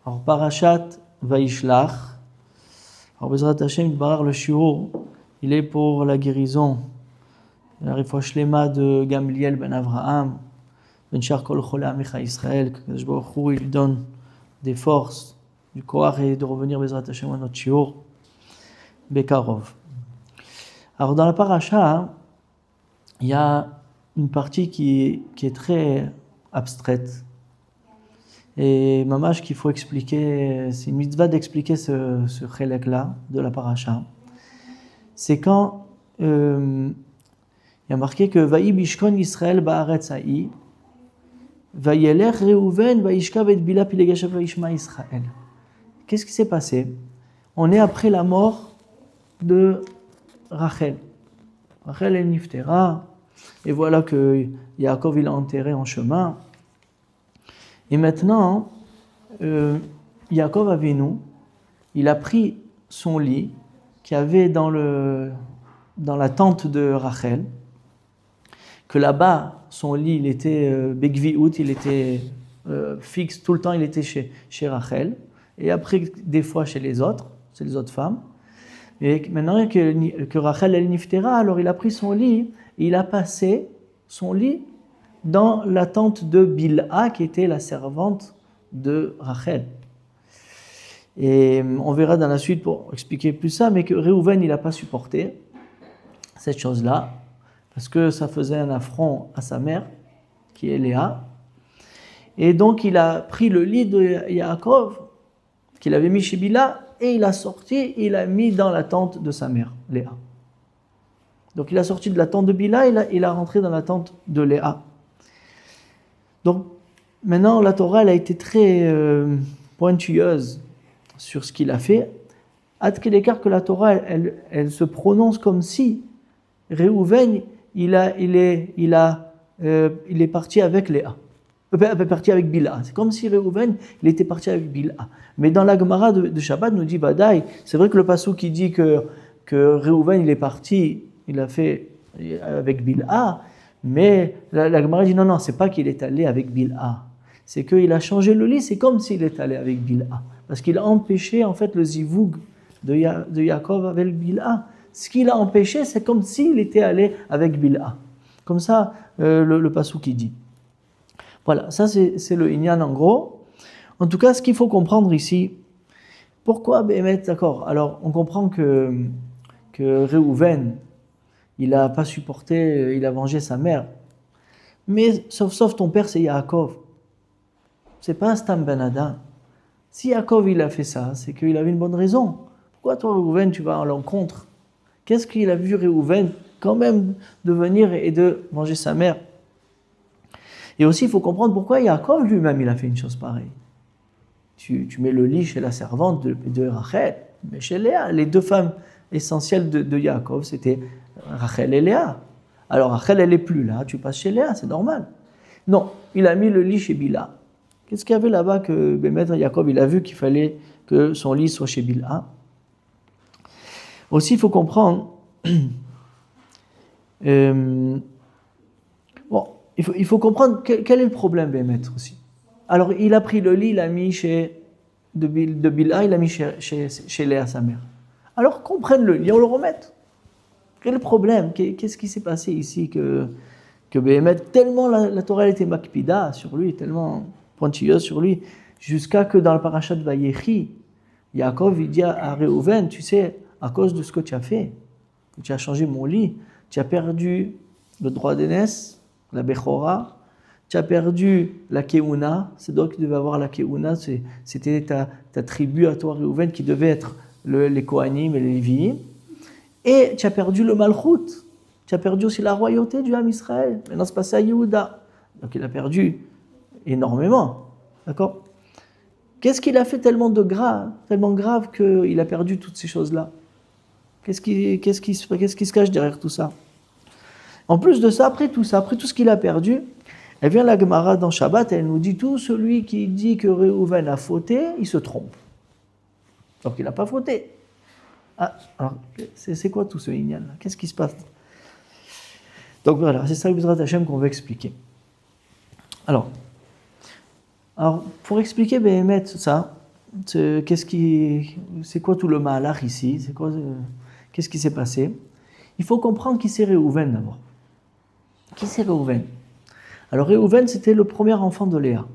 Alors, Parashat Vaishlach. Alors, Bezrat Hashem, le shiur, il est pour la guérison, la refoua shlema de Gamliel ben Avraham, ben Shar Kol Cholei Amecha Israël, que Kadosh Baruch Hu, il donne des forces, du koach et de revenir Bezrat Hashem à notre shiur, Bekarov. Alors, dans la paracha, il y a une partie qui est très abstraite. Et mamash qu'il faut expliquer, c'est une mitzvah d'expliquer ce chélek-là de la paracha. C'est quand il y a marqué que Vaï bishkon Israël ba'aretz ha'i, Vayelech Reuven vayishkav et Bila pilegashav vayishma Israël. Qu'est-ce qui s'est passé? On est après la mort de Rachel. Rachel est niftera, et voilà que Yaakov il l'a enterré en chemin. Et maintenant, Yaakov Avinu, il a pris son lit qu'il y avait dans la tente de Rachel, que là-bas, son lit, il était Begviout, il était fixe, tout le temps il était chez Rachel, et après des fois chez les autres femmes. Et maintenant que Rachel elle niftera, alors il a pris son lit, et il a passé son lit dans la tente de Bilha, qui était la servante de Rachel. Et on verra dans la suite pour expliquer plus ça, mais que Reuven, il n'a pas supporté cette chose-là, parce que ça faisait un affront à sa mère, qui est Léa. Et donc il a pris le lit de Yaakov, qu'il avait mis chez Bilha, et il a sorti, et il a mis dans la tente de sa mère, Léa. Donc il a sorti de la tente de Bilha, il a rentré dans la tente de Léa. Donc, maintenant, la Torah, elle a été très pointueuse sur ce qu'il a fait. À quel écart que la Torah, elle se prononce comme si Reuven, il est parti avec Léa. Parti avec Bilha. C'est comme si Reuven, il était parti avec Bilha. Mais dans la Gemara de Shabbat, nous dit Vadaï, c'est vrai que le passage qui dit que Reuven, il est parti, il a fait avec Bilha. Mais la Gemara dit non, c'est pas qu'il est allé avec Bilha. C'est qu'il a changé le lit, c'est comme s'il est allé avec Bilha. Parce qu'il a empêché en fait le zivoug de Yaakov avec Bilha. Ce qu'il a empêché, c'est comme s'il était allé avec Bilha. Comme ça, le passou qui dit. Voilà, ça c'est le Inyan en gros. En tout cas, ce qu'il faut comprendre ici, pourquoi Béhémet, d'accord, alors on comprend que Reuven, il n'a pas supporté, il a vengé sa mère. Mais sauf ton père, c'est Yaakov. C'est pas un Stam Ben Adam. Si Yaakov il a fait ça, c'est qu'il avait une bonne raison. Pourquoi toi, Reuven, tu vas à l'encontre? Qu'est-ce qu'il a vu Reuven quand même de venir et de venger sa mère? Et aussi, il faut comprendre pourquoi Yaakov lui-même, il a fait une chose pareille. Tu mets le lit chez la servante de Rachel, mais chez Léa. Les deux femmes essentielles de Yaakov, c'était Rachel et Léa. Alors Rachel, elle n'est plus là, tu passes chez Léa, c'est normal. Non, il a mis le lit chez Bilha. Qu'est-ce qu'il y avait là-bas que Maître Yaakov, il a vu qu'il fallait que son lit soit chez Bilha. Aussi, il faut comprendre, il faut comprendre quel est le problème, Maître aussi. Alors, il a pris le lit, il l'a mis de Bilha, il l'a mis chez Léa, sa mère. Alors qu'on prenne le lit, on le remette. Quel est le problème? Qu'est-ce qui s'est passé ici que Béhémet, tellement la Torah était makpida sur lui, tellement pointilleuse sur lui, jusqu'à que dans le parashat de Vayechi, Yaakov il dit à Reuven, tu sais, à cause de ce que tu as fait, que tu as changé mon lit, tu as perdu le droit d'aînesse, la Bechora, tu as perdu la Keuna, c'est donc tu devais avoir la Keuna, c'était ta tribu à toi Reuven qui devait être les Kohanim et les Lévi'im. Et tu as perdu le Malchut. Tu as perdu aussi la royauté du Ham Israël. Maintenant, c'est passé à Yehuda. Donc, il a perdu énormément. D'accord? Qu'est-ce qu'il a fait tellement grave qu'il a perdu toutes ces choses-là? Qu'est-ce qui se cache derrière tout ça? En plus de ça, après tout ce qu'il a perdu, elle vient la Gemara dans Shabbat, elle nous dit tout celui qui dit que Reuven a fauté, il se trompe. Donc, il n'a pas fauté. Ah, alors, c'est quoi tout ce Inyan là? Qu'est-ce qui se passe? Donc voilà, c'est ça Bezrat Hashem qu'on veut expliquer. Alors, pour expliquer Béhémet ça, c'est quoi tout le malach ici? Qu'est-ce qui s'est passé? Il faut comprendre qui c'est Réhouven d'abord. Qui c'est Réhouven? Alors Réhouven, c'était le premier enfant de Léa.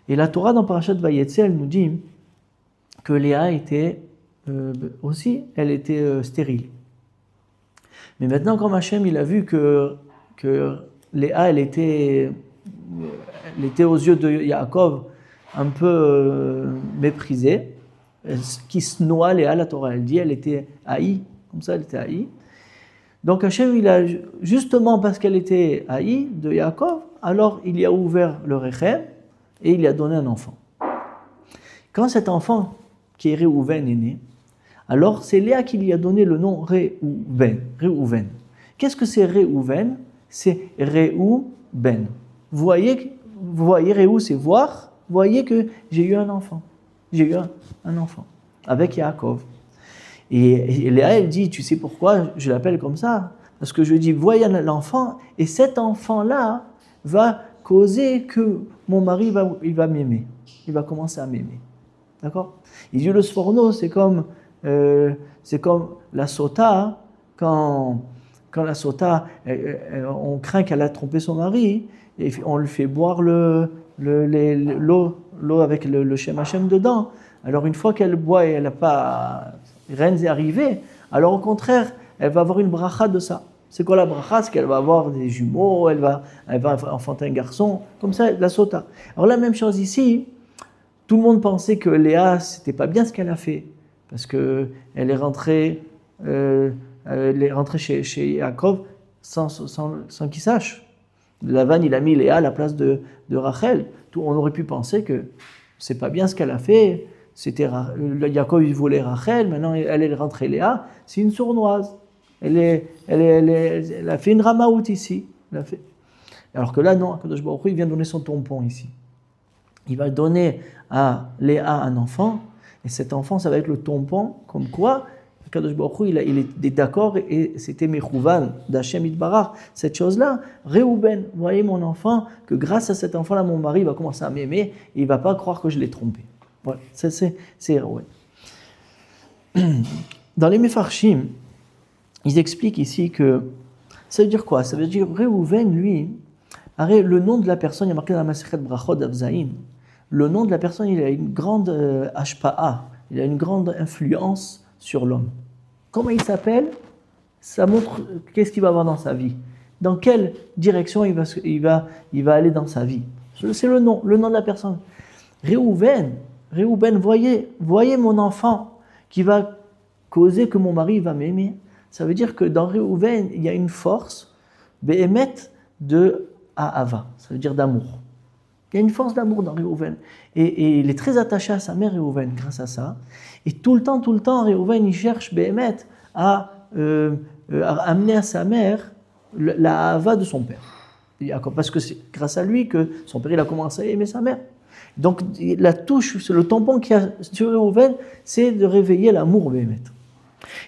Et la Torah dans Parashat Vayetze, elle nous dit que Léa était elle était stérile. Mais maintenant, comme Hachem, il a vu que Léa, elle était aux yeux de Yaakov un peu méprisée, qui se noie, Léa, la Torah, elle dit, elle était haïe, comme ça, elle était haïe. Donc Hachem, justement parce qu'elle était haïe de Yaakov, alors il y a ouvert le Rechem et il lui a donné un enfant. Quand cet enfant, qui est Réhouven, est né, alors c'est Léa qui lui a donné le nom Réhouven. Qu'est-ce que c'est Réhouven? C'est Réhouben. Vous voyez, Réhou, c'est voir. Vous voyez que j'ai eu un enfant. J'ai eu un enfant avec Yaakov. Et Léa, elle dit, tu sais pourquoi je l'appelle comme ça? Parce que je dis, voyez l'enfant, et cet enfant-là va causer que mon mari il va m'aimer. Il va commencer à m'aimer. D'accord? Il dit, le sforno, c'est comme la sota, quand la sota, on craint qu'elle a trompé son mari, et on lui fait boire l'eau avec le Shem Hashem dedans. Alors une fois qu'elle boit et elle n'a pas, rien n'est arrivé, alors au contraire, elle va avoir une bracha de ça. C'est quoi la bracha? C'est qu'elle va avoir des jumeaux, elle va enfanter un garçon, comme ça, la sota. Alors la même chose ici, tout le monde pensait que Léa, c'était pas bien ce qu'elle a fait, parce que elle est rentrée chez Yaakov sans qu'il sache. Lavan, il a mis Léa à la place de Rachel. On aurait pu penser que c'est pas bien ce qu'elle a fait. Yaakov, il voulait Rachel, maintenant elle est rentrée Léa. C'est une sournoise. Elle a fait une ramaout ici. Alors que là, non, Akadosh Baruch Hu, il vient donner son tampon ici. Il va donner à Léa un enfant, et cet enfant, ça va être le tampon, comme quoi Akadosh Baruch Hu, il est d'accord, et c'était Mechouvan d'Hachem Itbarach, cette chose-là, Réhouben, voyez mon enfant, que grâce à cet enfant-là, mon mari va commencer à m'aimer, et il ne va pas croire que je l'ai trompé. Voilà, c'est Réhouben. Dans les Mefarshim, ils expliquent ici que, ça veut dire quoi? Ça veut dire Réhouven, lui, le nom de la personne, il y a marqué dans la Masechet Brachot d'Avzaïn, le nom de la personne, il a une grande hashpa'a, il a une grande influence sur l'homme. Comment il s'appelle? Ça montre qu'est-ce qu'il va avoir dans sa vie. Dans quelle direction il va aller dans sa vie. C'est le nom de la personne. Réhouven, voyez mon enfant qui va causer que mon mari va m'aimer. Ça veut dire que dans Réhouven, il y a une force, Béhémet, de Ahava, ça veut dire d'amour. Il y a une force d'amour dans Réhouven. Et il est très attaché à sa mère Réhouven grâce à ça. Et tout le temps, Réhouven, il cherche Béhémet à amener à sa mère la Ahava de son père. Parce que c'est grâce à lui que son père il a commencé à aimer sa mère. Donc la touche, c'est le tampon qu'il y a sur Réhouven, c'est de réveiller l'amour Béhémet.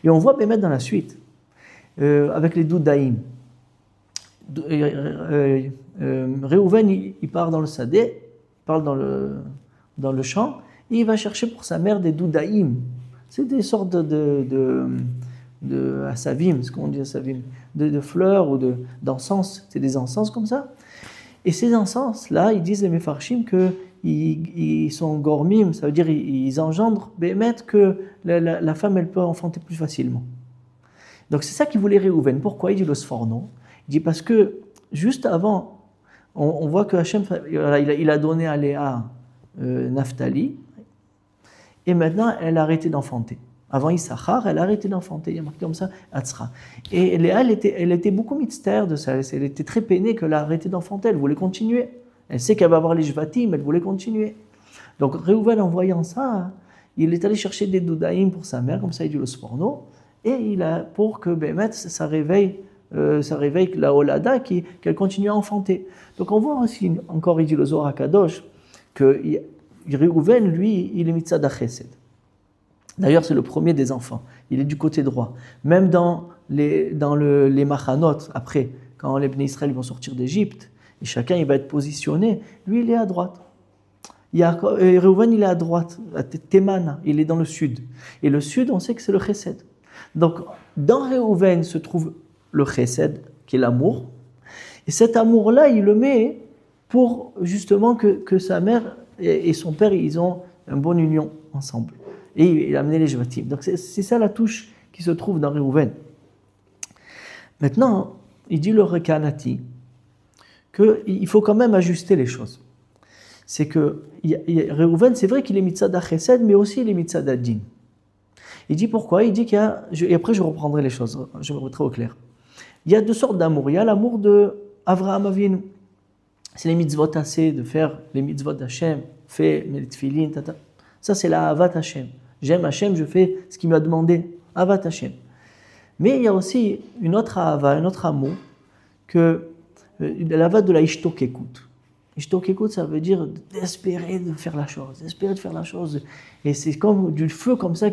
Et on voit Béhémet dans la suite, avec les Doudaïm. Réhouven, il part dans le sadé, il part dans le champ, et il va chercher pour sa mère des doudaïm. C'est des sortes de assavim, ce qu'on dit assavim, de fleurs ou d'encens. C'est des encens comme ça. Et ces encens-là, ils disent les Mefarshim qu'ils sont gormim, ça veut dire ils engendrent, Béhémet, que la femme elle peut enfanter plus facilement. Donc c'est ça qu'il voulait Réhouven. Pourquoi? Il dit le sforno. Il dit parce que juste avant, on voit que Hachem, il a donné à Léa Naphtali, et maintenant elle a arrêté d'enfanter. Avant Issachar, elle a arrêté d'enfanter, il y a marqué comme ça, Atzra. Et Léa, elle était beaucoup mystère de ça, elle était très peinée qu'elle a arrêté d'enfanter, elle voulait continuer. Elle sait qu'elle va avoir les Jvatim, elle voulait continuer. Donc Réhouven, en voyant ça, il est allé chercher des doudaïm pour sa mère, comme ça il dit le sforno, et pour que Béhémet, ça réveille la Olada, qu'elle continue à enfanter. Donc on voit aussi, encore il dit le Zohar HaKadosh, que Réhouven, lui, il est mitzad ha-chesed. D'ailleurs, c'est le premier des enfants. Il est du côté droit. Même dans les machanot, après, quand les Bnei Israël vont sortir d'Égypte, et chacun il va être positionné, lui, il est à droite. Reuven, il est à droite, à Temana, il est dans le sud. Et le sud, on sait que c'est le chesed. Donc, dans Reuven se trouve le chesed, qui est l'amour. Et cet amour-là, il le met pour justement que sa mère et son père, ils ont une bonne union ensemble. Et il a amené les Jvatim. Donc, c'est ça la touche qui se trouve dans Reuven. Maintenant, il dit le Rekanati qu'il faut quand même ajuster les choses. C'est que Reuven, c'est vrai qu'il est mitzad chesed, mais aussi il est mitzad din. Il dit pourquoi? Il dit qu'il y a, et après je reprendrai les choses, je me remettrai au clair. Il y a deux sortes d'amour. Il y a l'amour de Avraham Avinu. C'est les mitzvot assez, de faire les mitzvot d'Hachem, fait mes tefillin, tata. Ça c'est la Avat Hachem. J'aime Hachem, je fais ce qu'il m'a demandé. Avat Hachem. Mais il y a aussi une autre Ava, un autre amour, que l'Ava de la Ishtok-Ekut. Ishtok-Ekut, ça veut dire d'espérer de faire la chose, d'espérer de faire la chose. Et c'est comme du feu comme ça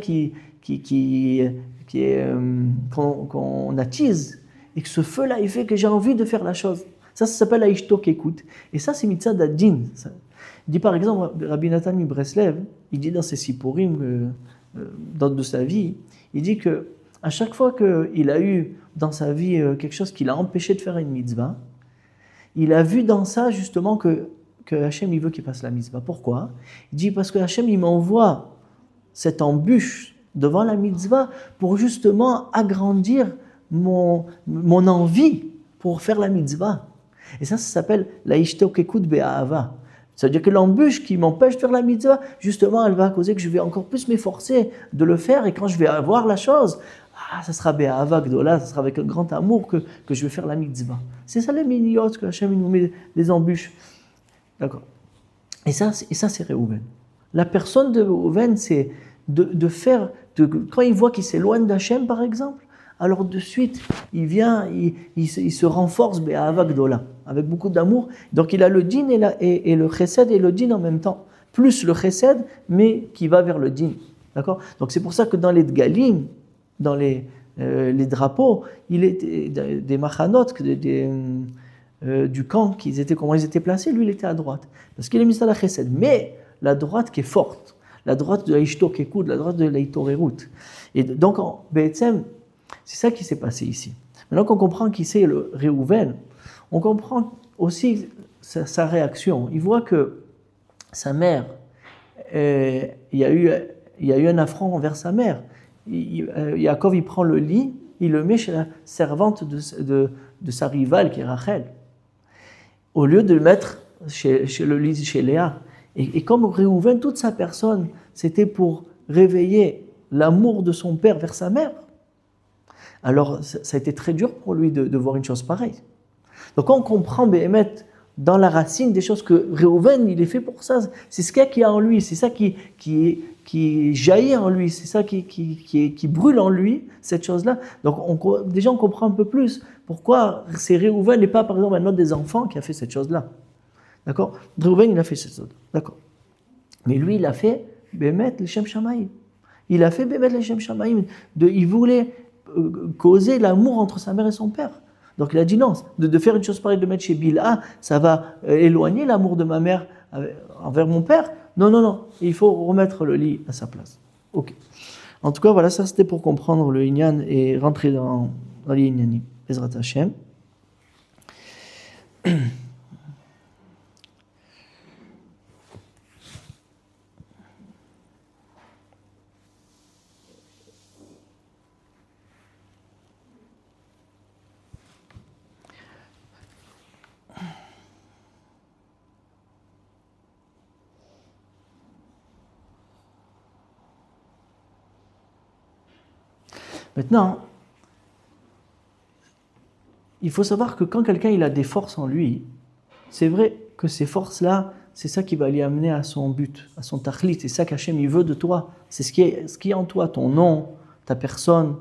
qu'on attise, et que ce feu-là, il fait que j'ai envie de faire la chose. Ça s'appelle la Ishtok-Ekut. Et ça, c'est mitzad ad-din. Il dit par exemple, Rabbi Nathan Breslev, il dit dans ses Sipurim, de sa vie, il dit que à chaque fois qu'il a eu dans sa vie quelque chose qui l'a empêché de faire une mitzvah, il a vu dans ça justement que Hachem il veut qu'il fasse la mitzvah. Pourquoi? Il dit parce que Hachem il m'envoie cette embûche devant la mitzvah pour justement agrandir mon envie pour faire la mitzvah. Et ça s'appelle la Ishtok-Ekut be'ahava. Ça veut dire que l'embûche qui m'empêche de faire la mitzvah, justement, elle va causer que je vais encore plus m'efforcer de le faire. Et quand je vais avoir la chose, ça sera be'ahava gdola, ça sera avec un grand amour que je vais faire la mitzvah. C'est ça les miniyot que Hachem nous met des embûches. D'accord. Et ça c'est Reuven. La personne de Reuven, c'est de faire, quand il voit qu'il s'éloigne d'Hachem, par exemple, alors de suite, il vient, il se renforce be'ahava gdola, avec beaucoup d'amour. Donc il a le din et le chesed et le din en même temps. Plus le chesed, mais qui va vers le din. D'accord? Donc c'est pour ça que dans les dgalim, dans les drapeaux, il était des machanot, du camp, comment ils étaient placés, lui il était à droite. Parce qu'il est mis à la chesed. Mais la droite qui est forte, la droite de la Ishtok-Ekut, la droite de la Hitorerut. Et donc, Be'etzem, c'est ça qui s'est passé ici. Maintenant qu'on comprend qui c'est le Reuven, on comprend aussi sa réaction. Il voit que sa mère, il y a eu un affront envers sa mère. Yaakov, il prend le lit, il le met chez la servante de sa rivale qui est Rachel, au lieu de le mettre chez le lit chez Léa. Et comme Reuven, toute sa personne, c'était pour réveiller l'amour de son père vers sa mère. Alors, ça a été très dur pour lui de voir une chose pareille. Donc, on comprend Béhémet dans la racine des choses que Reuven, il est fait pour ça. C'est ce qu'il y a en lui, c'est ça qui jaillit en lui, c'est ça qui brûle en lui, cette chose-là. Donc, déjà, on comprend un peu plus pourquoi c'est Reuven et pas, par exemple, un autre des enfants qui a fait cette chose-là. D'accord? Reuven, il a fait cette chose. D'accord. Mais lui, il a fait Béhémet, le Shem Shamaïm. Il a fait Béhémet, le Shem Shamaïm. Il voulait causer l'amour entre sa mère et son père. Donc il a dit non, de faire une chose pareille, de mettre chez Bilha, ça va éloigner l'amour de ma mère envers mon père. Non, il faut remettre le lit à sa place. Ok. En tout cas, voilà, ça c'était pour comprendre le Inyan et rentrer dans les Inyanim. Ezrat Hashem. Maintenant, il faut savoir que quand quelqu'un il a des forces en lui, c'est vrai que ces forces-là, c'est ça qui va l'y amener à son but, à son tachlit. C'est ça qu'Hachem il veut de toi. C'est ce qui est en toi, ton nom, ta personne.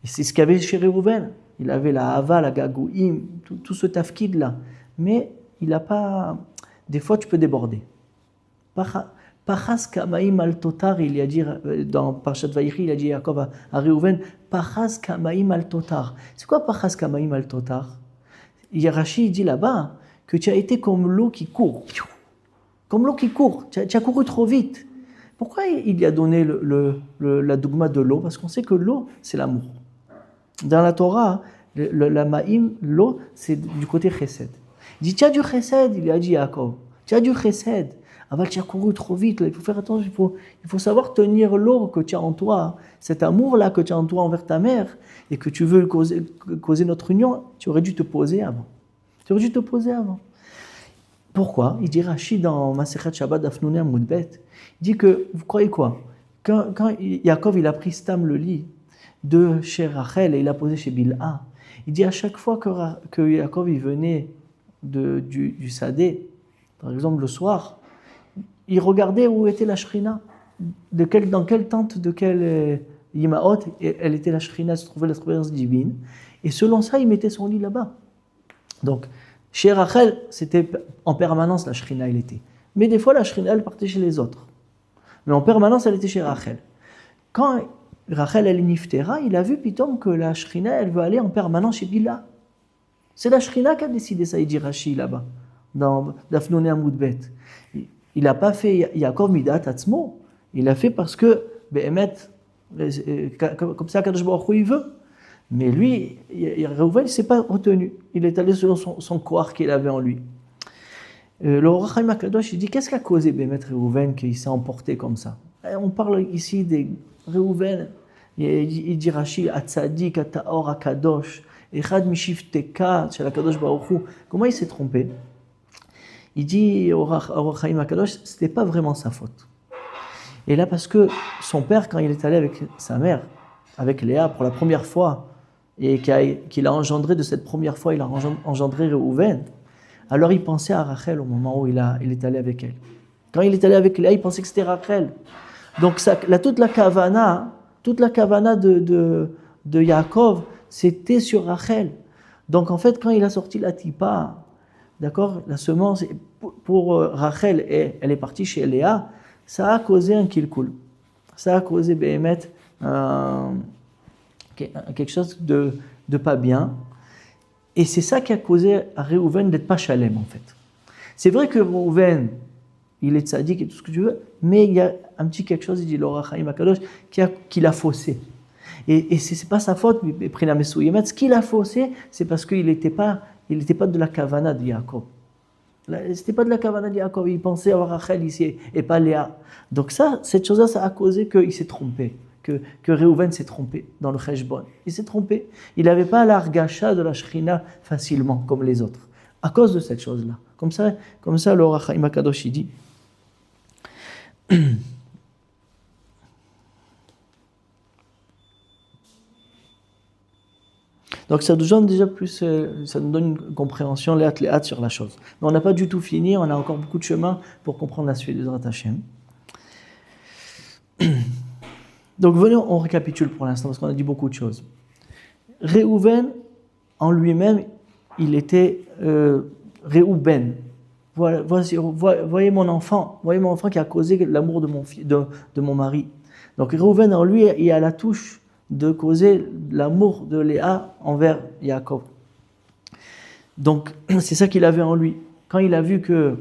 Et c'est ce qu'il y avait chez Reuven. Il avait la hava, la gagouim, tout ce tafkid-là. Mais il n'a pas... Des fois, tu peux déborder. Pachas kamaim al totar, il a dit dans Parshat Vaïchi, il a dit Yaakov à Reuven, Pachas kamaim al totar. C'est quoi Pachas kamaim al totar? Rashi dit là-bas que tu as été comme l'eau qui court. comme l'eau qui court. Tu as couru trop vite. Pourquoi il y a donné la dogma de l'eau? Parce qu'on sait que l'eau, c'est l'amour. Dans la Torah, la ma'im, l'eau, c'est du côté chesed. Il dit, tu as du chesed, il a dit Yaakov. Tu as du chesed. Aval, tu as couru trop vite. Là, il faut faire attention, il faut savoir tenir l'eau que tu as en toi. Cet amour-là que tu as en toi envers ta mère et que tu veux causer notre union, tu aurais dû te poser avant. Pourquoi? Il dit Rashi dans Masechet Shabbat Daf Nun Amud Bet. Il dit que, vous croyez quoi? Quand Yaakov il a pris Stam le lit de chez Rachel et il l'a posé chez Bilha, il dit à chaque fois que Yaakov il venait du Sadé, par exemple le soir, il regardait où était la Shrina, dans quelle tente, de quelle Yimaot elle était la Shrina, se trouvait la présence divine, et selon ça il mettait son lit là-bas. Donc chez Rachel, c'était en permanence la Shrina, elle était. Mais des fois, la Shrina, elle partait chez les autres. Mais en permanence, elle était chez Rachel. Quand Rachel, elle est niftera, il a vu pitom que la Shrina, elle veut aller en permanence chez Bilha. C'est la Shrina qui a décidé ça, il dit Rashi là-bas, dans Daf Nun Amud Bet. Il n'a pas fait Yaakov Midat Atzmo, il a fait parce que, comme ça, Kadosh Baruch Hu, il veut. Mais lui, Reuven, il ne s'est pas retenu. Il est allé selon son koach qu'il avait en lui. Le Ohr HaChaim HaKadosh, il dit, qu'est-ce qui a causé Bémet Reuven qu'il s'est emporté comme ça? On parle ici des Reuven. Il dit Rashi, Atzadik, Ataor, HaKadosh, Echad Mishifteka, Shel HaKadosh Baruch Hu. Comment il s'est trompé? Il dit, Ohr HaChaim HaKadosh, ce n'était pas vraiment sa faute. Et là, parce que son père, quand il est allé avec sa mère, avec Léa, pour la première fois, et qu'il a engendré de cette première fois, il a engendré Reuven. Alors il pensait à Rachel au moment où il est allé avec elle. Quand il est allé avec Léa, il pensait que c'était Rachel. Donc toute la kavana de Yaakov, c'était sur Rachel. Donc en fait, quand il a sorti la tipa, d'accord, la semence pour Rachel, et elle est partie chez Léa, ça a causé un kilkul. Ça a causé Béhémet quelque chose de pas bien. Et c'est ça qui a causé à Reuven d'être pas chalem en fait. C'est vrai que Reuven, il est tzaddik et tout ce que tu veux, mais il y a un petit quelque chose, il dit l'Ohr HaChaim HaKadosh, qui l'a faussé. Et c'est pas sa faute, mais ce qu'il a faussé, c'est parce qu'il n'était pas de la kavana de Yaakov. C'était pas de la kavana de Yaakov, il pensait avoir Rachel ici et pas Léa. Donc cette chose-là, ça a causé qu'il s'est trompé. Que Reuven s'est trompé dans le Cheshbon. Il s'est trompé. Il n'avait pas l'argacha de la Shrina facilement, comme les autres. À cause de cette chose-là. Comme ça le Ohr HaChaim HaKadosh, il dit. Donc ça nous donne déjà plus, ça nous donne une compréhension léat sur la chose. Mais on n'a pas du tout fini, on a encore beaucoup de chemin pour comprendre la suite de Zrat Hashem. Donc venons, on récapitule pour l'instant parce qu'on a dit beaucoup de choses. Reuven, en lui-même, il était Reuben. Voyez mon enfant qui a causé l'amour de mon mari. Donc Reuven en lui, il a la touche de causer l'amour de Léa envers Yaakov. Donc c'est ça qu'il avait en lui. Quand il a vu qu'il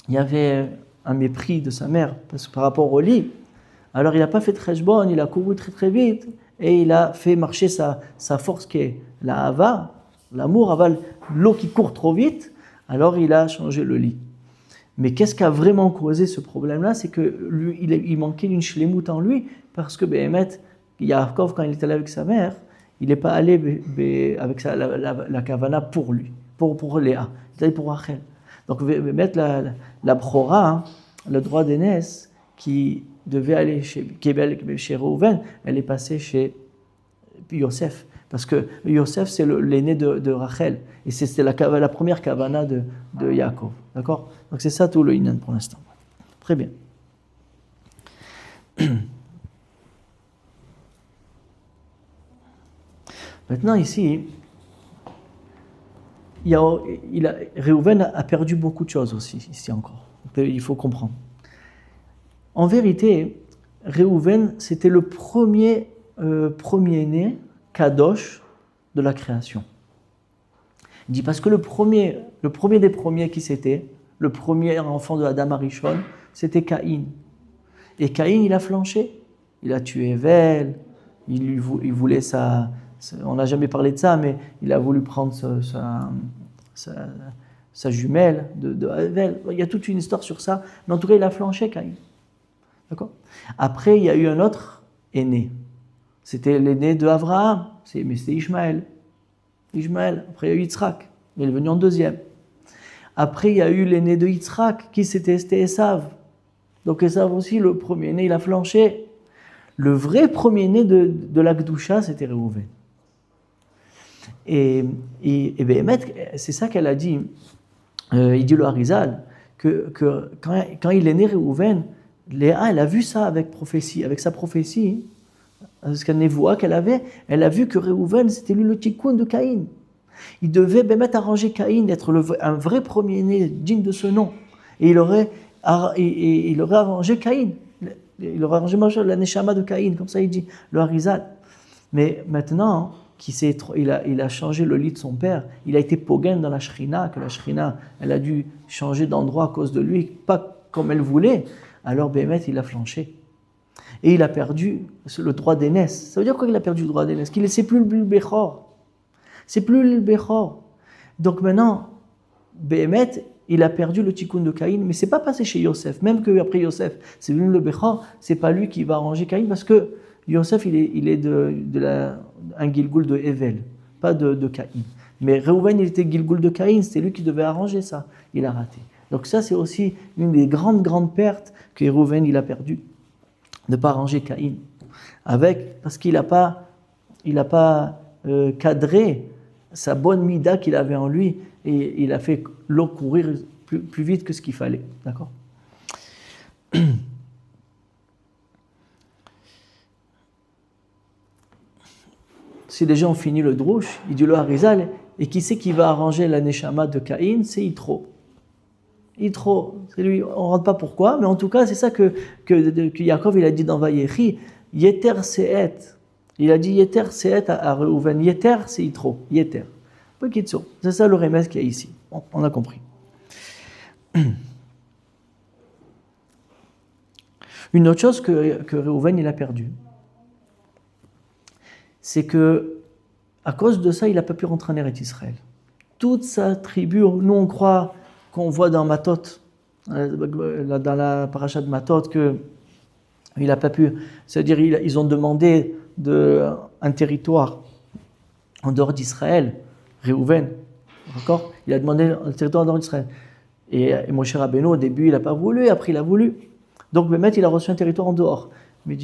y avait un mépris de sa mère par rapport au lit, alors il n'a pas fait de cheshbon, il a couru très très vite et il a fait marcher sa force qui est la hava, l'amour, aval, l'eau qui court trop vite, alors il a changé le lit. Mais qu'est-ce qui a vraiment causé ce problème-là? C'est que lui, il manquait d'une shlemout en lui, parce que Béhémet, Yaakov, quand il est allé avec sa mère, il n'est pas allé avec la kavana pour lui, pour Léa, il est allé pour Rachel. Donc Béhémet, la bchora, le droit d'aînesse, qui devait aller chez Reuven, elle est passée chez Yosef. Parce que Yosef, c'est l'aîné de Rachel. Et c'était la première kavana de Yaakov. D'accord? Donc c'est ça tout le inan pour l'instant. Très bien. Maintenant ici, Reuven a perdu beaucoup de choses aussi, ici encore. Il faut comprendre. En vérité, Reuven, c'était le premier-né, Kadosh, de la création. Il dit parce que le premier des premiers qui c'était, le premier enfant de Adam Arishon, c'était Caïn. Et Caïn, il a flanché. Il a tué Hevel, il voulait on n'a jamais parlé de ça, mais il a voulu prendre sa jumelle de Hevel. Il y a toute une histoire sur ça, mais en tout cas, il a flanché Caïn. D'accord ? Après, il y a eu un autre aîné. C'était l'aîné de Abraham, mais c'était Ishmaël. Après, il y a eu Yitzhak, il est venu en deuxième. Après, il y a eu l'aîné de Yitzhak, c'était Esav. Donc Esav aussi, le premier-né, il a flanché. Le vrai premier-né de la Gdusha, c'était Réhouven. Et Béhémet, c'est ça qu'elle a dit. Il dit le Harizal, que quand il est né Réhouven, Léa, elle a vu ça avec sa prophétie, parce qu'elle névoie qu'elle avait, elle a vu que Réhouven, c'était lui le tikkun de Caïn. Il devait Béhémet arranger Caïn, être un vrai premier-né digne de ce nom. Et il aurait arrangé Caïn. Il aurait arrangé la neshama de Caïn, comme ça il dit, le Harizal. Mais maintenant, il a changé le lit de son père, il a été poguen dans la Shrina, que la Shrina, elle a dû changer d'endroit à cause de lui, pas comme elle voulait. Alors Béhémet, il a flanché. Et il a perdu le droit d'aînesse. Ça veut dire quoi qu'il a perdu le droit d'aînesse ? C'est plus le Bechor. C'est plus le Bechor. Donc maintenant, Béhémet, il a perdu le tikkun de Caïn, mais c'est pas passé chez Yosef. Même qu'après Yosef, c'est venu le Bechor, c'est pas lui qui va arranger Caïn, parce que Yosef, il est un Gilgoul de Hevel, pas de Caïn. Mais Réhouven, il était Gilgoul de Caïn, c'était lui qui devait arranger ça. Il a raté. Donc ça, c'est aussi une des grandes pertes que Réhouven, il a perdu, de ne pas arranger Caïn. Parce qu'il n'a pas cadré sa bonne mida qu'il avait en lui, et il a fait l'eau courir plus vite que ce qu'il fallait. D'accord ? Si les gens ont fini le drouche, il dit le Harizal, et qui c'est qui va arranger la neshama de Caïn ? C'est Yitro. Yitro, c'est lui, on ne rentre pas pourquoi, mais en tout cas, c'est ça que Yaakov il a dit dans Vayechi, Yeter Se'et. Il a dit Yeter Se'et à Réhouven. Yeter, c'est Yitro. Yeter. C'est ça le remède qu'il y a ici. Bon, on a compris. Une autre chose que Réhouven il a perdu, c'est que à cause de ça, il n'a pas pu rentrer en Eretz Israël. Toute sa tribu, nous on croit qu'on voit dans Matot, dans la paracha de Matot, qu'il n'a pas pu, c'est-à-dire ils ont demandé un territoire en dehors d'Israël, Réhouven, d'accord ? Il a demandé un territoire en dehors d'Israël. Et Moshe Rabbeinu, au début, il n'a pas voulu, après il a voulu. Donc, Béhémet, il a reçu un territoire en dehors. Mais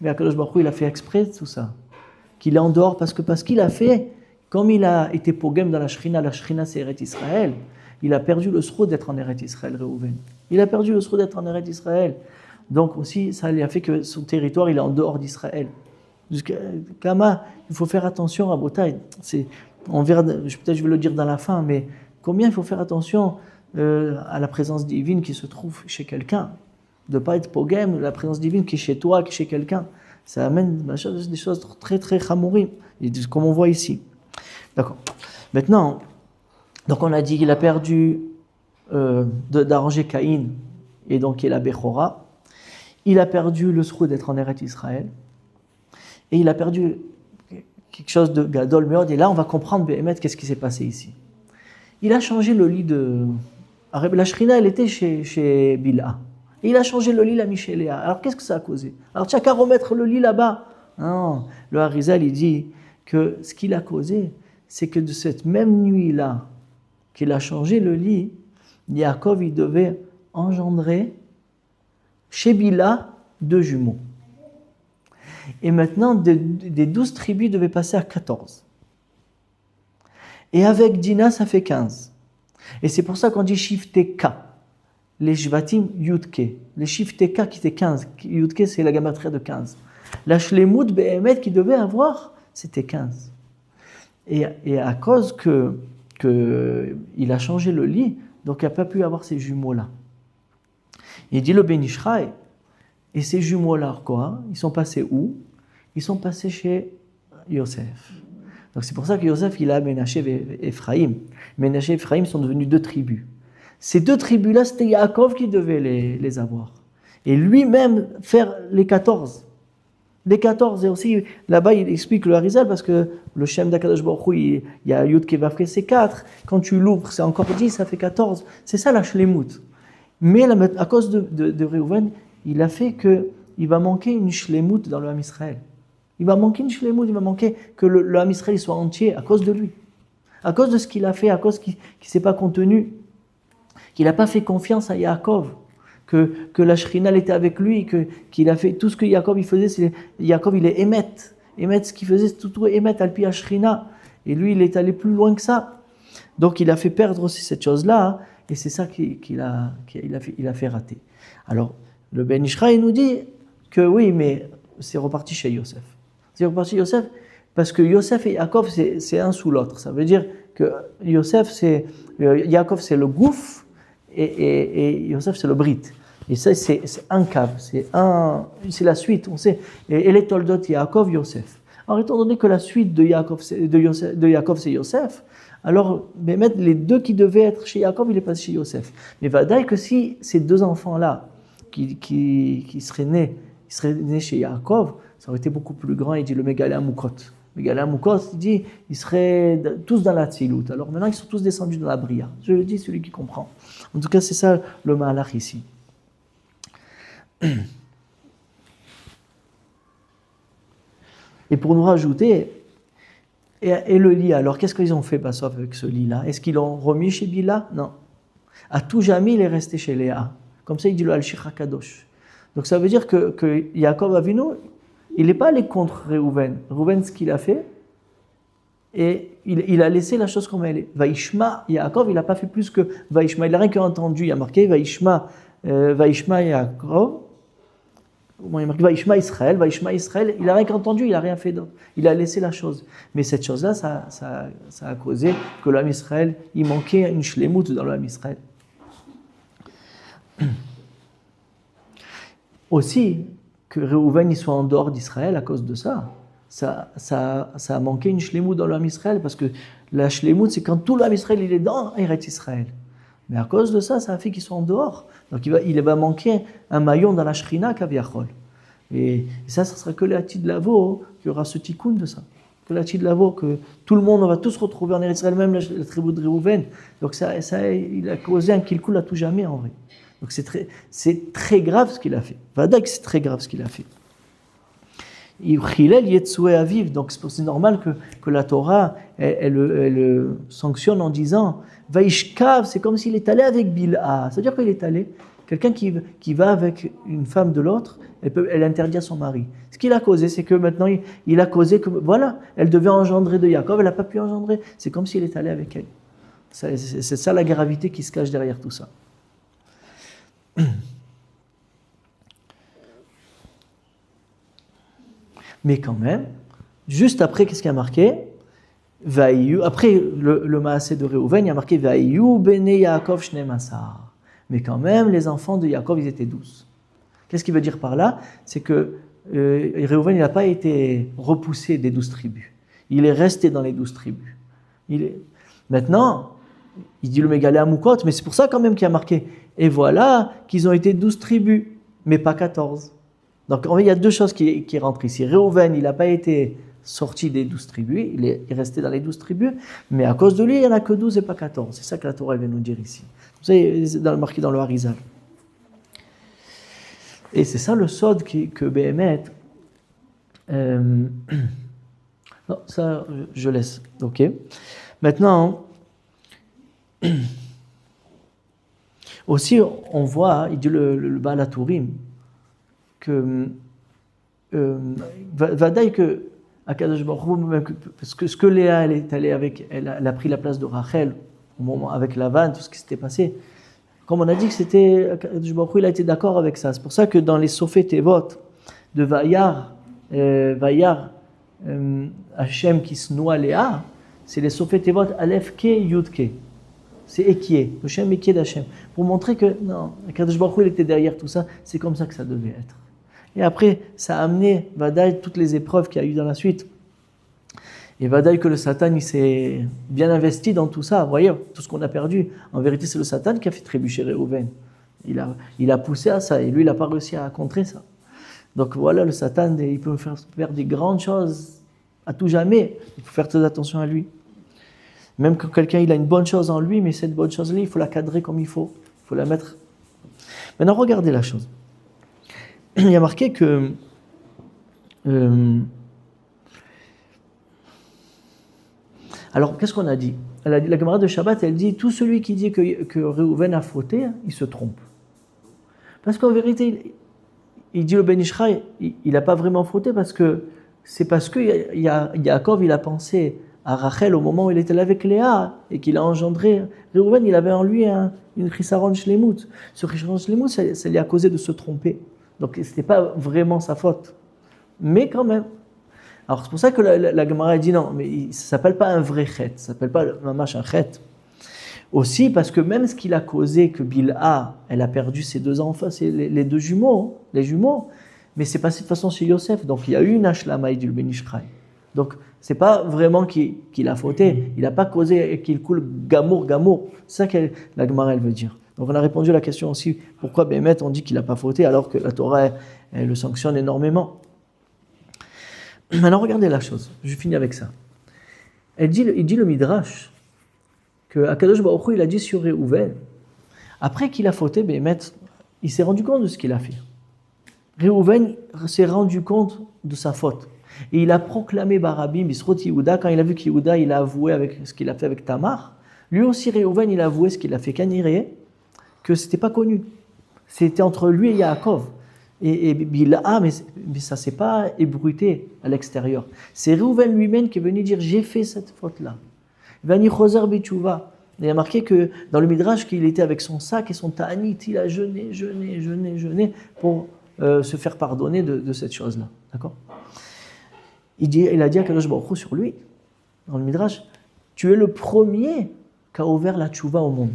Akadosh Baruch Hu, il a fait exprès de tout ça. Qu'il est en dehors parce qu'il a fait, comme il a été pogem dans la Shrina c'est Eretz Israël, il a perdu le sroud d'être en Eretz Israël, Réhouven. Il a perdu le sroud d'être en Eretz Israël. Donc aussi, ça lui a fait que son territoire, il est en dehors d'Israël. Kama, il faut faire attention à Botaï. On verra, peut-être je vais le dire dans la fin, mais combien il faut faire attention à la présence divine qui se trouve chez quelqu'un. De ne pas être pogem, la présence divine qui est chez toi, qui est chez quelqu'un. Ça amène des choses très très chamourim, comme on voit ici. D'accord. Maintenant, donc on a dit qu'il a perdu d'arranger Caïn, et donc il a Bechora. Il a perdu le sroud d'être en Eretz Israël. Et il a perdu quelque chose de Gadol Meod. Et là, on va comprendre, Béhémet, qu'est-ce qui s'est passé ici. Il a changé le lit de... La Shrina, elle était chez Bila. Et il a changé le lit, l'a mis chez Léa. Alors, qu'est-ce que ça a causé ? Alors, tu n'as qu'à remettre le lit là-bas. Non, le Harizal, il dit que ce qu'il a causé, c'est que de cette même nuit-là, qu'il a changé le lit, Yaakov, il devait engendrer chez Bila 2 jumeaux. Et maintenant, des 12 tribus devaient passer à 14. Et avec Dina, ça fait 15. Et c'est pour ça qu'on dit Shifteka. Les Shvatim Yudke. Les Shifteka qui étaient 15. Yudke, c'est la gamatria de 15. La Shlemut Béhémet qui devait avoir, c'était 15. Et à cause qu'il a changé le lit, donc il n'a pas pu avoir ces jumeaux-là. Il dit le Ben Ishraï, et ces jumeaux-là, quoi, ils sont passés où ? Ils sont passés chez Yosef. Donc c'est pour ça que Yosef, il a Ménaché et Ephraïm. Ménaché et Ephraïm sont devenus 2 tribus. Ces deux tribus-là, c'était Yaakov qui devait les avoir. Et lui-même faire les 14. Les 14, et aussi, là-bas, il explique le Harizal, parce que le Shem d'Akadosh Baruch Hu, il y a Yud Kevavke, c'est 4. Quand tu l'ouvres, c'est encore 10, ça fait 14. C'est ça la Shlemut. Mais à cause de Reuven, il a fait qu'il va manquer une Shlemut dans le Ham Israël. Il va manquer une Shlemut, il va manquer que le Ham Israël soit entier à cause de lui. À cause de ce qu'il a fait, à cause qu'il ne s'est pas contenu, qu'il n'a pas fait confiance à Yaakov. Que la Shrina était avec lui, qu'il a fait tout ce que Yaakov il faisait, Yaakov il est Emet. Emet, ce qu'il faisait, c'est tout Emet, Alpi Shrina. Et lui, il est allé plus loin que ça. Donc il a fait perdre aussi cette chose-là, hein, et c'est ça qu'il a fait rater. Alors, le Ben Ishra, il nous dit que oui, mais c'est reparti chez Yosef. C'est reparti chez Yosef, parce que Yosef et Yaakov, c'est un sous l'autre. Ça veut dire que Yaakov, c'est le gouffre, et Yosef, c'est le brit. Et ça, c'est un cave, c'est la suite, on sait. Et les Toldot, Yaakov, Yosef. Alors, étant donné que la suite de Yaakov, c'est Yosef, alors, les deux qui devaient être chez Yaakov, il est passé chez Yosef. Mais vadaï que si ces deux enfants-là, qui seraient nés chez Yaakov, ça aurait été beaucoup plus grand. Il dit le Mégalé Amoukot. Mégalé Amoukot, il dit, ils seraient tous dans la Tzilut. Alors maintenant, ils sont tous descendus dans la Bria. Je le dis, celui qui comprend. En tout cas, c'est ça le Mahalach ici. Et pour nous rajouter, et le lit, alors qu'est-ce qu'ils ont fait Bassof avec ce lit-là? Est-ce qu'ils l'ont remis chez Bila? Non. À tout jamais, il est resté chez Léa. Comme ça, il dit le Al-Shir HaKadosh. Donc ça veut dire que Yaakov Avinu, il n'est pas allé contre Reuven. Reuven, ce qu'il a fait, et il a laissé la chose comme elle est. Vaishma, Yaakov, il n'a pas fait plus que Vaishma. Il n'a rien qu'entendu. Il a marqué Vaishma Yaakov. Il a marqué Vaishma Israël, il n'a rien qu'entendu, il n'a rien fait d'autre. Il a laissé la chose. Mais cette chose-là, ça a causé que l'homme Israël, il manquait une shlemut dans l'homme Israël. Aussi, que Reuven soit en dehors d'Israël à cause de ça. Ça a manqué une shlemut dans l'homme Israël, parce que la shlemut, c'est quand tout l'homme Israël, il est dans Eretz Israël. Mais à cause de ça, ça a fait qu'ils soient en dehors. Donc il va manquer un maillon dans la Shrina Kaviachol. Et ça sera que l'Atid Lavo, qu'il y aura ce tikkun de ça. Que l'Atid Lavo, que tout le monde, on va tous se retrouver en Eretz Israël, même la tribu de Reuven. Donc ça, il a causé un kilkul à tout jamais en vrai. Donc c'est très grave ce qu'il a fait. Vadak, c'est très grave ce qu'il a fait. Chilel Yetsoué à vivre. Donc c'est normal que la Torah, elle sanctionne en disant Vaishkav, c'est comme s'il est allé avec Bilha. C'est-à-dire qu'il est allé, quelqu'un qui va avec une femme de l'autre, elle interdit à son mari. Ce qu'il a causé, c'est que maintenant, il a causé que, voilà, elle devait engendrer de Yaakov, elle n'a pas pu engendrer. C'est comme s'il est allé avec elle. C'est ça la gravité qui se cache derrière tout ça. Mais quand même, juste après, qu'est-ce qu'il y a marqué? Après le Maasé de Reuven, il y a marqué Vaïyu bene Yaakov shnemasar. Mais quand même, les enfants de Yaakov, ils étaient 12. Qu'est-ce qu'il veut dire par là? C'est que Reuven, il n'a pas été repoussé des 12 tribus. Il est resté dans les 12 tribus. Maintenant, il dit le Mégalé Amoukot, mais c'est pour ça quand même qu'il y a marqué. Et voilà qu'ils ont été 12 tribus, mais pas 14. Donc en fait, il y a deux choses qui rentrent ici. Reuven, il n'a pas été sorti des 12 tribus, il est resté dans les 12 tribus, mais à cause de lui, il n'y en a que 12 et pas 14. C'est ça que la Torah vient nous dire ici. Vous savez, c'est marqué dans le Harizal. Et c'est ça le sod que Béhémet... non, ça, je laisse. Ok. Maintenant, aussi, on voit, il dit le Baal HaTurim, que Vadaï que Akadosh Baruch Hu, parce que ce que Léa, elle est allée avec, elle a pris la place de Rachel au moment avec Lavan, tout ce qui s'était passé. Comme on a dit que c'était Akadosh Baruch Hu, il a été d'accord avec ça. C'est pour ça que dans les Sofet Tevot de Vayar Hachem qui se noie Léa, c'est les Sofet Tevot Aleph Ke Yud Ke. C'est Ekié, le Shem Ekié d'Hachem, pour montrer que non, Akadosh Baruch Hu, il était derrière tout ça. C'est comme ça que ça devait être. Et après, ça a amené Vadaï toutes les épreuves qu'il y a eu dans la suite. Et vadaï que le Satan, il s'est bien investi dans tout ça. Vous voyez, tout ce qu'on a perdu. En vérité, c'est le Satan qui a fait trébucher Réhouven. Il a poussé à ça et lui, il n'a pas réussi à contrer ça. Donc voilà, le Satan, il peut faire des grandes choses à tout jamais. Il faut faire très attention à lui. Même quand quelqu'un il a une bonne chose en lui, mais cette bonne chose-là, il faut la cadrer comme il faut. Il faut la mettre. Maintenant, regardez la chose. Il y a marqué que alors, qu'est-ce qu'on a dit? La camarade de Shabbat, elle dit tout celui qui dit que Réhouven a fauté, il se trompe. Parce qu'en vérité, il dit le Ben Ishraï, il n'a pas vraiment fauté parce que Yaakov, il a pensé à Rachel au moment où il était là avec Léa et qu'il a engendré. Réhouven, il avait en lui une Chisaron Shlemut. Ce Chisaron Shlemut, ça lui a causé de se tromper. Donc, ce n'était pas vraiment sa faute. Mais quand même. Alors, c'est pour ça que la Gemara dit non, mais ça ne s'appelle pas un vrai chet, ça ne s'appelle pas mamash un chet. Aussi parce que même ce qu'il a causé que Bilha, elle a perdu ses deux enfants, c'est les deux jumeaux, mais c'est passé de façon chez Yosef. Donc, il y a eu une ashlama du Ben Ishraï. Donc, c'est pas vraiment qu'il a fauté, il n'a pas causé qu'il coule gamour. C'est ça que la Gemara, elle veut dire. Donc, on a répondu à la question aussi, pourquoi Bémet, on dit qu'il n'a pas fauté alors que la Torah, elle le sanctionne énormément. Maintenant, regardez la chose. Je finis avec ça. Il dit le Midrash que Akadosh Baruch Hu, il a dit sur Réhouven, après qu'il a fauté, il s'est rendu compte de ce qu'il a fait. Réhouven s'est rendu compte de sa faute. Et il a proclamé Barabim, Bisrot Yehuda, quand il a vu qu'Yehuda, il a avoué avec ce qu'il a fait avec Tamar. Lui aussi, Réhouven, il a avoué ce qu'il a fait Kaniré, que ce n'était pas connu. C'était entre lui et Yaakov. Et Bilha, mais ça ne s'est pas ébruité à l'extérieur. C'est Réhouven lui-même qui est venu dire « j'ai fait cette faute-là ». Vani Choser Bitchouva. Il a marqué que dans le Midrash qu'il était avec son sac et son ta'anit, il a jeûné pour se faire pardonner de cette chose-là. D'accord ? Il a dit à Kadosh Baruch Hu sur lui, dans le Midrash, tu es le premier qui a ouvert la tchouva au monde.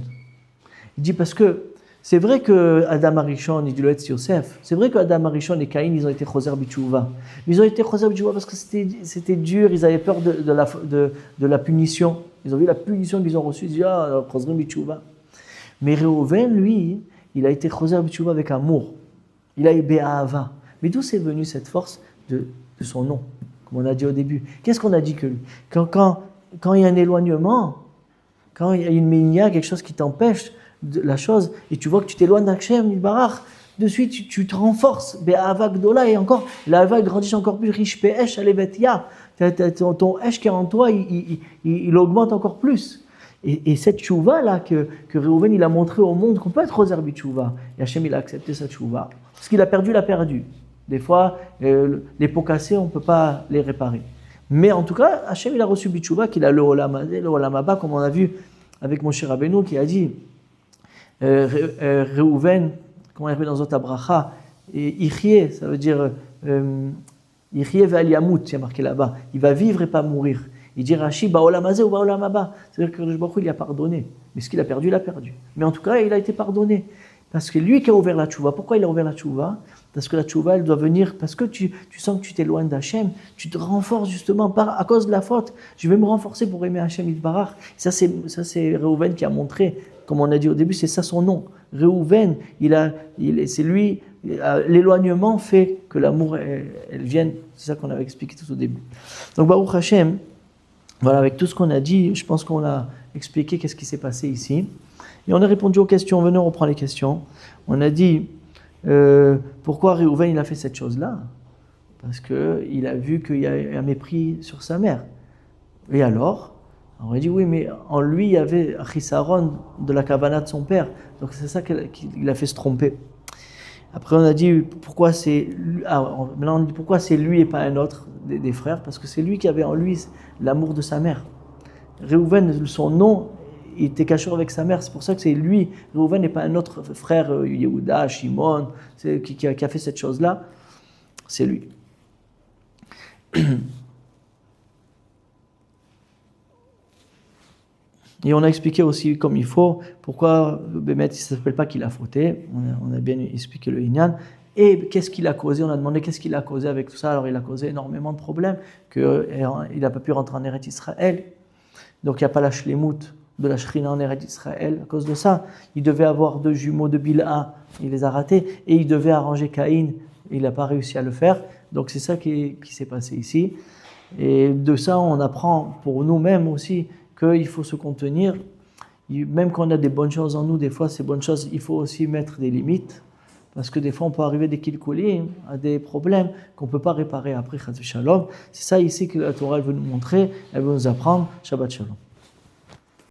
Il dit parce que c'est vrai que Adam Arishon et Diloetz Yosef, c'est vrai que Adam Arishon et Caïn, ils ont été Choser Bitchouva. Mais ils ont été Choser Bitchouva parce que c'était dur, ils avaient peur de la punition. Ils ont vu la punition qu'ils ont reçue, ils ont dit Choser Bitchouva. Mais Réhouven, lui, il a été Choser Bitchouva avec amour. Il a eu Be'ahava. Mais d'où c'est venu cette force de son nom, comme on a dit au début? Qu'est-ce qu'on a dit que lui? Quand il y a un éloignement, quand il y a une ménia, quelque chose qui t'empêche de la chose, et tu vois que tu t'éloignes d'Hachem, Barach, de suite tu te renforces, Be'ahava Gdola, et encore, l'Ahava grandit encore plus, riche Pe'esh Alevetia, ton Esh qui est en toi, il augmente encore plus. Et cette tchouva là que Réhouven il a montré au monde qu'on peut être Choser Bitchouva, et Hachem il a accepté cette tchouva. Ce qu'il a perdu, il a perdu. Des fois, les pots cassés, on ne peut pas les réparer. Mais en tout cas, Hachem il a reçu Bitchouva, qu'il a le Olam Haba, comme on a vu avec Moshe Rabbeinu, qui a dit Réhouven, comment il appelle dans Zot Bracha, Ichye, ça veut dire Ichye ve'al yamut, c'est marqué là-bas. Il va vivre et pas mourir. Il dit Rashi, Ba'olam hazeh ou Ba'olam haba. C'est-à-dire que Baruch Hu, il a pardonné. Mais ce qu'il a perdu, il a perdu. Mais en tout cas, il a été pardonné. Parce que lui qui a ouvert la tchouva, pourquoi il a ouvert la tchouva? Parce que la tchouva, elle doit venir, parce que tu sens que tu t'éloignes d'Hachem, tu te renforces justement à cause de la faute. Je vais me renforcer pour aimer Hachem Yitbarach. Ça, c'est Réhouven qui a montré, comme on a dit au début, c'est ça son nom. Réhouven, c'est lui, l'éloignement fait que l'amour, elle vienne. C'est ça qu'on avait expliqué tout au début. Donc, Baruch Hachem, voilà, avec tout ce qu'on a dit, je pense qu'on a expliqué qu'est-ce qui s'est passé ici. Et on a répondu aux questions. Venez, on reprend les questions. On a dit pourquoi Réhouven il a fait cette chose-là? Parce qu'il a vu qu'il y a un mépris sur sa mère. Et alors on a dit oui, mais en lui il y avait un chisaron de la kavana de son père. Donc c'est ça qu'il a fait se tromper. Après on a dit pourquoi c'est maintenant on dit pourquoi c'est lui et pas un autre des frères, parce que c'est lui qui avait en lui l'amour de sa mère. Réhouven, son nom, il était caché avec sa mère, c'est pour ça que c'est lui. Réhouven n'est pas un autre frère, Yehuda, Shimon, qui a fait cette chose-là, c'est lui. Et on a expliqué aussi comme il faut pourquoi Bémet, il ne s'appelle pas qu'il a fauté. On a bien expliqué le Inyan. Et qu'est-ce qu'il a causé? On a demandé qu'est-ce qu'il a causé avec tout ça. Alors il a causé énormément de problèmes, qu'il n'a pas pu rentrer en Eretz Israël. Donc il n'y a pas la shlemut de la Shrina en Eretz Israël à cause de ça. Il devait avoir 2 jumeaux de Bilha, il les a ratés. Et il devait arranger Caïn, il n'a pas réussi à le faire. Donc c'est ça qui s'est passé ici. Et de ça, on apprend pour nous-mêmes aussi qu'il faut se contenir. Même quand on a des bonnes choses en nous, des fois ces bonnes choses, il faut aussi mettre des limites. Parce que des fois, on peut arriver des kilkulim, à des problèmes qu'on ne peut pas réparer après, Chas v'Shalom. C'est ça ici que la Torah elle veut nous montrer, elle veut nous apprendre. Shabbat Shalom.